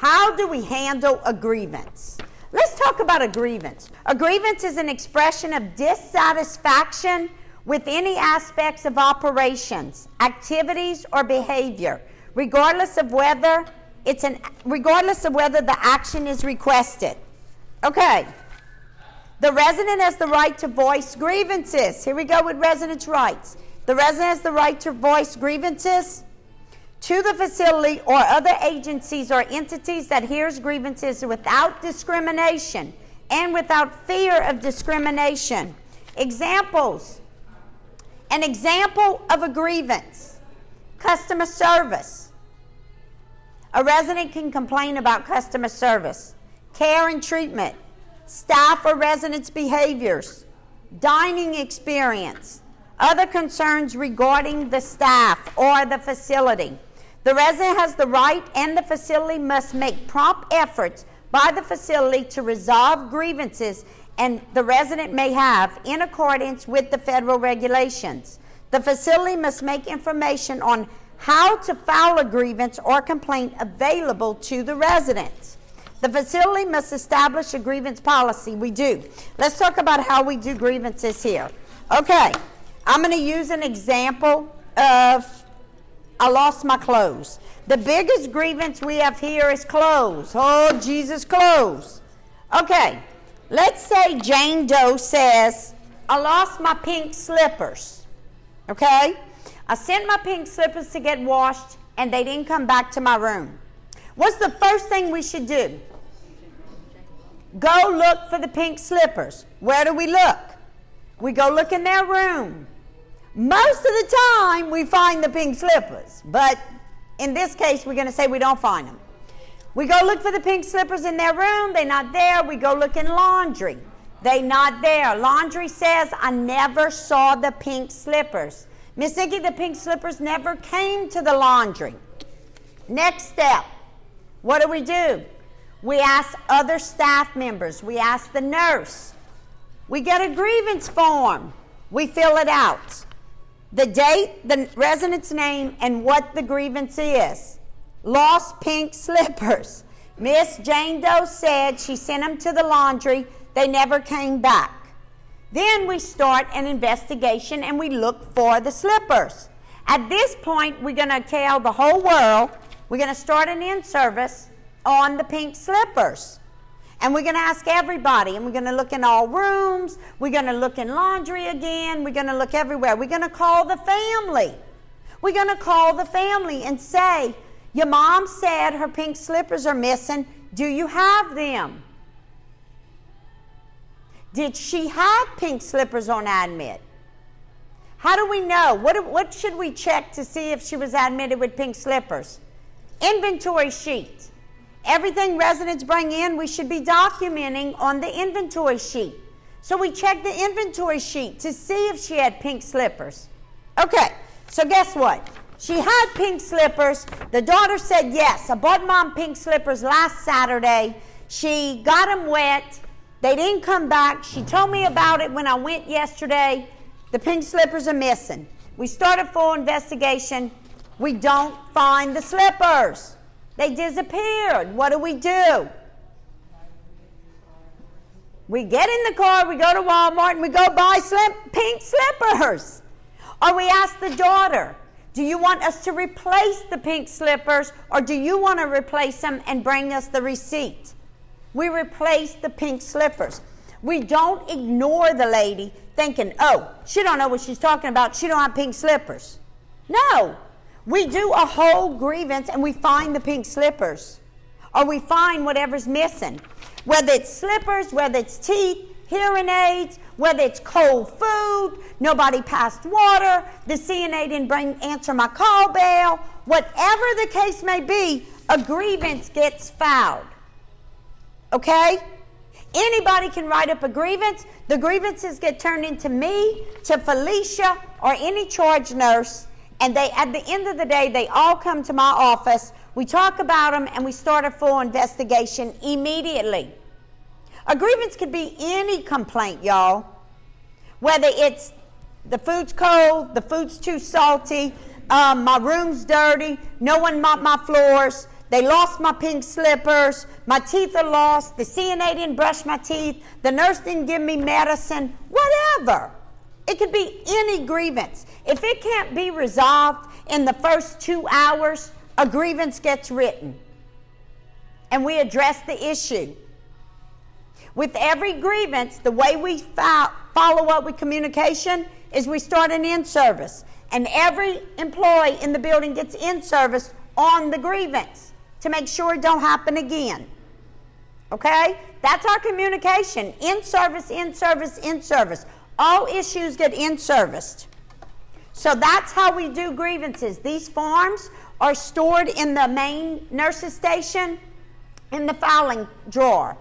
How do we handle a grievance? Let's talk about a grievance. A grievance is an expression of dissatisfaction with any aspects of operations, activities, or behavior, regardless of whether the action is requested. Okay. The resident has the right to voice grievances. Here we go with residents' rights. The resident has the right to voice grievances to the facility or other agencies or entities that hears grievances without discrimination and without fear of discrimination. Examples. An example of a grievance: customer service. A resident can complain about customer service, care and treatment, staff or residents' behaviors, dining experience, other concerns regarding the staff or the facility. The resident has the right and the facility must make prompt efforts by the facility to resolve grievances and the resident may have in accordance with the federal regulations. The facility must make information on how to file a grievance or complaint available to the residents. The facility must establish a grievance policy. We do. Let's talk about how we do grievances here. Okay, I'm going to use an example of I lost my clothes. The biggest grievance we have here is clothes. Oh, Jesus, clothes. Okay, let's say Jane Doe says, I lost my pink slippers. Okay? I sent my pink slippers to get washed and they didn't come back to my room. What's the first thing we should do? Go look for the pink slippers. Where do we look? We go look in their room. Most of the time, we find the pink slippers, but in this case, we're going to say we don't find them. We go look for the pink slippers in their room. They're not there. We go look in laundry. They're not there. Laundry says, I never saw the pink slippers. Miss Nikki, the pink slippers never came to the laundry. Next step, what do? We ask other staff members. We ask the nurse. We get a grievance form. We fill it out. The date, the resident's name, and what the grievance is. Lost pink slippers. Miss Jane Doe said she sent them to the laundry. They never came back. Then we start an investigation and we look for the slippers. At this point, we're going to tell the whole world, we're going to start an in-service on the pink slippers. And we're going to ask everybody, and we're going to look in all rooms, we're going to look in laundry again, we're going to look everywhere. We're going to call the family. We're going to call the family and say, your mom said her pink slippers are missing. Do you have them? Did she have pink slippers on admit? How do we know? What should we check to see if she was admitted with pink slippers? Inventory sheet. Everything residents bring in, we should be documenting on the inventory sheet. So we check the inventory sheet to see if she had pink slippers. Okay, so guess what? She had pink slippers. The daughter said, yes, I bought mom pink slippers last Saturday. She got them wet. They didn't come back. She told me about it when I went yesterday. The pink slippers are missing. We start a full investigation. We don't find the slippers. They disappeared. What do? We get in the car, we go to Walmart, and we go buy pink slippers. Or we ask the daughter, do you want us to replace the pink slippers, or do you want to replace them and bring us the receipt? We replace the pink slippers. We don't ignore the lady thinking, oh, she don't know what she's talking about. She don't have pink slippers. No. We do a whole grievance and we find the pink slippers. Or we find whatever's missing. Whether it's slippers, whether it's teeth, hearing aids, whether it's cold food, nobody passed water, the CNA didn't answer my call bell. Whatever the case may be, a grievance gets filed. Okay? Anybody can write up a grievance. The grievances get turned into me, to Felicia, or any charge nurse. And at the end of the day, they all come to my office. We talk about them and we start a full investigation immediately. A grievance could be any complaint, y'all. Whether it's the food's cold, the food's too salty, my room's dirty, no one mopped my floors, They lost my pink slippers. My teeth are lost. The CNA didn't brush my teeth. The nurse didn't give me medicine. Whatever. It could be any grievance. If it can't be resolved in the first 2 hours, a grievance gets written. And we address the issue. With every grievance, the way we follow up with communication is we start an in-service. And every employee in the building gets in-service on the grievance to make sure it don't happen again. Okay? That's our communication. In-service, in-service, in-service. All issues get in-serviced. So that's how we do grievances. These forms are stored in the main nurse's station in the filing drawer.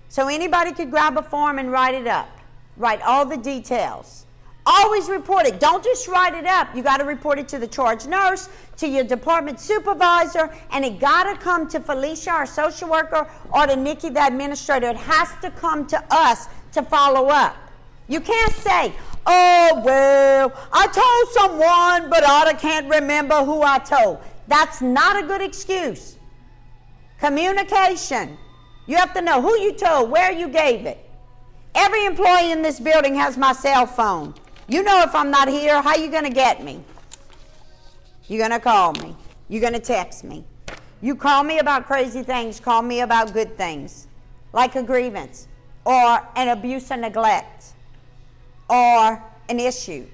So anybody could grab a form and write it up. Write all the details. Always report it. Don't just write it up. You got to report it to the charge nurse, to your department supervisor, and it got to come to Felicia, our social worker, or to Nikki, the administrator. It has to come to us to follow up. You can't say, oh, well, I told someone, but I can't remember who I told. That's not a good excuse. Communication. You have to know who you told, where you gave it. Every employee in this building has my cell phone. You know if I'm not here, how you going to get me? You're going to call me. You're going to text me. You call me about crazy things, call me about good things, like a grievance or an abuse or neglect or an issue,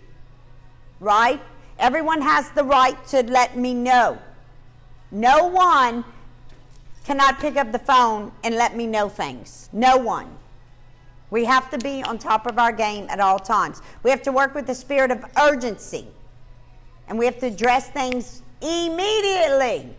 right? Everyone has the right to let me know. No one cannot pick up the phone and let me know things. No one. We have to be on top of our game at all times. We have to work with the spirit of urgency. And we have to address things immediately.